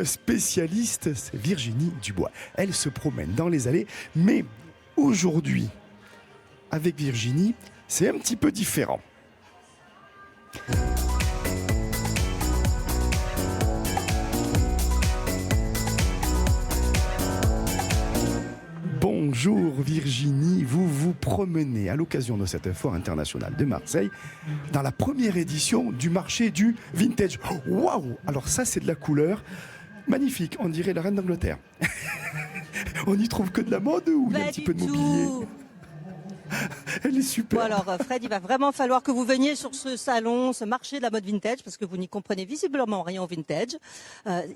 Spécialiste, c'est Virginie Dubois. Elle se promène dans les allées, mais aujourd'hui, avec Virginie, c'est un petit peu différent. Bonjour Virginie, vous vous promenez à l'occasion de cette foire internationale de Marseille dans la première édition du marché du vintage. Waouh! Alors ça c'est de la couleur magnifique, on dirait la reine d'Angleterre. On n'y trouve que de la mode ou il y a un petit peu de mobilier? Elle est super. Bon alors Fred, il va vraiment falloir que vous veniez sur ce salon, ce marché de la mode vintage, parce que vous n'y comprenez visiblement rien au vintage.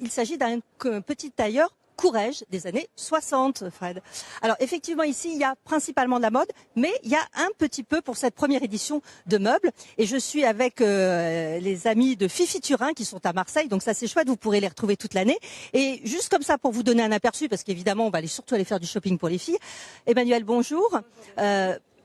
Il s'agit d'un petit tailleur Courrèges des années 60, Fred. Alors effectivement ici il y a principalement de la mode, mais il y a un petit peu pour cette première édition de meubles. Et je suis avec les amis de Fifi Turin qui sont à Marseille, donc ça c'est chouette, vous pourrez les retrouver toute l'année. Et juste comme ça pour vous donner un aperçu, parce qu'évidemment on va surtout aller faire du shopping pour les filles. Emmanuel, bonjour.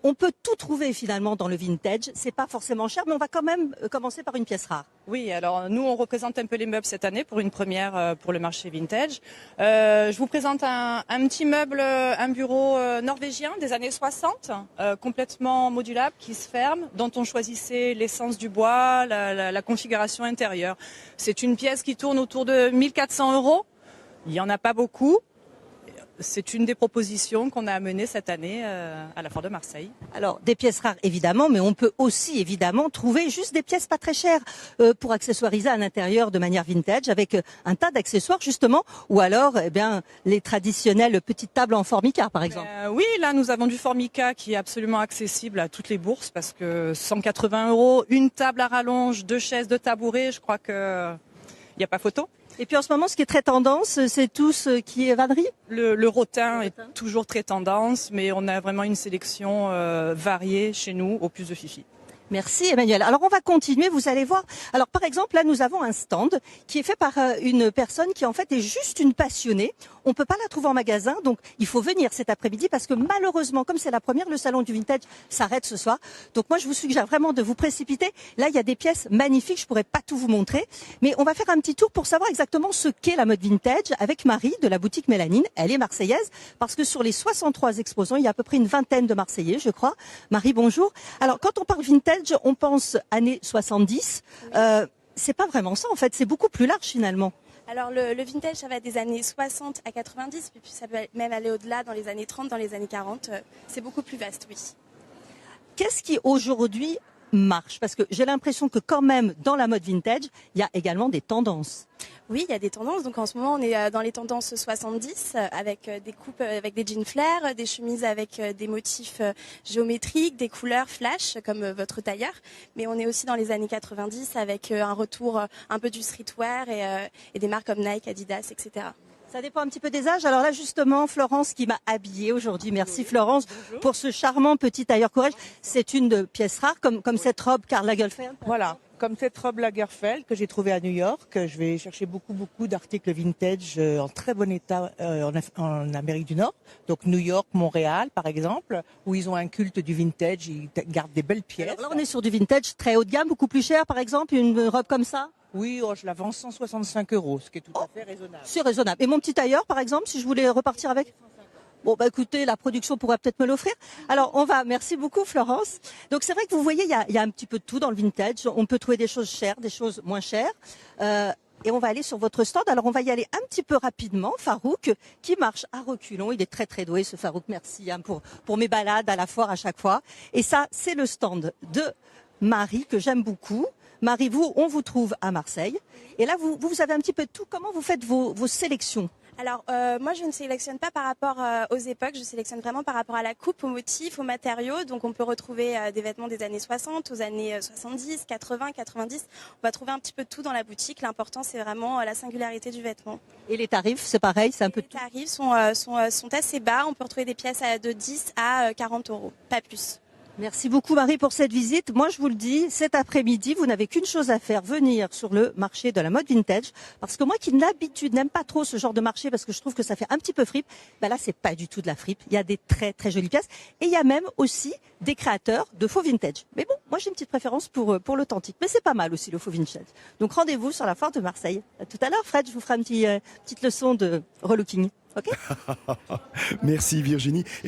On peut tout trouver finalement dans le vintage, c'est pas forcément cher, mais on va quand même commencer par une pièce rare. Oui, alors nous on représente un peu les meubles cette année pour une première pour le marché vintage. Je vous présente un petit meuble, un bureau norvégien des années 60, complètement modulable, qui se ferme, dont on choisissait l'essence du bois, la configuration intérieure. C'est une pièce qui tourne autour de 1 400 €. Il n'y en a pas beaucoup. C'est une des propositions qu'on a amenées cette année à la Foire de Marseille. Alors, des pièces rares, évidemment, mais on peut aussi, évidemment, trouver juste des pièces pas très chères pour accessoiriser un intérieur de manière vintage avec un tas d'accessoires, justement, ou alors, eh bien, les traditionnelles petites tables en formica, par exemple. Oui, là, nous avons du formica qui est absolument accessible à toutes les bourses parce que 180 €, une table à rallonge, 2 chaises, 2 tabourets, je crois que il n'y a pas photo. Et puis en ce moment, ce qui est très tendance, c'est tout ce qui est vannerie. Le rotin est toujours très tendance, mais on a vraiment une sélection variée chez nous, au plus de Fifi. Merci Emmanuel. Alors on va continuer, vous allez voir. Alors par exemple, là nous avons un stand qui est fait par une personne qui en fait est juste une passionnée. On peut pas la trouver en magasin, donc il faut venir cet après-midi parce que malheureusement, comme c'est la première, le salon du vintage s'arrête ce soir. Donc moi je vous suggère vraiment de vous précipiter. Là il y a des pièces magnifiques, je pourrais pas tout vous montrer, mais on va faire un petit tour pour savoir exactement ce qu'est la mode vintage avec Marie de la boutique Mélanine. Elle est marseillaise parce que sur les 63 exposants, il y a à peu près une vingtaine de Marseillais, je crois. Marie, bonjour. Alors quand on parle vintage, on pense années 70. C'est pas vraiment ça en fait, c'est beaucoup plus large finalement. Alors le vintage, ça va des années 60 à 90, puis ça peut même aller au-delà dans les années 30, dans les années 40. C'est beaucoup plus vaste, oui. Qu'est-ce qui aujourd'hui marche? Parce que j'ai l'impression que quand même dans la mode vintage, il y a également des tendances. Oui, il y a des tendances. Donc en ce moment, on est dans les tendances 70 avec des coupes avec des jeans flair, des chemises avec des motifs géométriques, des couleurs flash comme votre tailleur. Mais on est aussi dans les années 90 avec un retour un peu du streetwear et des marques comme Nike, Adidas, etc. Ça dépend un petit peu des âges. Alors là, justement, Florence qui m'a habillée aujourd'hui. Merci Florence pour ce charmant petit tailleur Courrèges. C'est une pièce rare, comme cette robe Karl Lagerfeld. Voilà, comme cette robe Lagerfeld que j'ai trouvée à New York. Je vais chercher beaucoup d'articles vintage en très bon état en Amérique du Nord. Donc New York, Montréal, par exemple, où ils ont un culte du vintage. Ils gardent des belles pièces. Alors là, on est sur du vintage très haut de gamme, beaucoup plus cher, par exemple, une robe comme ça. Oui, je la vends 165 €, ce qui est tout à fait raisonnable. C'est raisonnable. Et mon petit tailleur, par exemple, si je voulais repartir avec? Bon, bah écoutez, la production pourrait peut-être me l'offrir. Alors, merci beaucoup Florence. Donc c'est vrai que vous voyez, il y a un petit peu de tout dans le vintage. On peut trouver des choses chères, des choses moins chères. Et on va aller sur votre stand. Alors on va y aller un petit peu rapidement. Farouk, qui marche à reculons. Il est très très doué ce Farouk. Merci pour mes balades à la foire à chaque fois. Et ça, c'est le stand de Marie que j'aime beaucoup. Marie, on vous trouve à Marseille. Et là, vous avez un petit peu de tout. Comment vous faites vos sélections? Alors moi je ne sélectionne pas par rapport aux époques, je sélectionne vraiment par rapport à la coupe, aux motifs, aux matériaux. Donc on peut retrouver des vêtements des années 60, aux années 70, 80, 90. On va trouver un petit peu de tout dans la boutique. L'important c'est vraiment la singularité du vêtement. Et les tarifs, c'est pareil, c'est un peu de tout. Les tarifs sont assez bas. On peut retrouver des pièces de 10 à 40 €, pas plus. Merci beaucoup Marie pour cette visite. Moi je vous le dis, cet après-midi, vous n'avez qu'une chose à faire, venir sur le marché de la mode vintage. Parce que moi qui d'habitude n'aime pas trop ce genre de marché parce que je trouve que ça fait un petit peu fripe, ben là c'est pas du tout de la fripe. Il y a des très très jolies pièces et il y a même aussi des créateurs de faux vintage. Mais bon, moi j'ai une petite préférence pour l'authentique. Mais c'est pas mal aussi le faux vintage. Donc rendez-vous sur la foire de Marseille. À tout à l'heure Fred, je vous ferai une petite leçon de relooking. Ok ? Merci Virginie.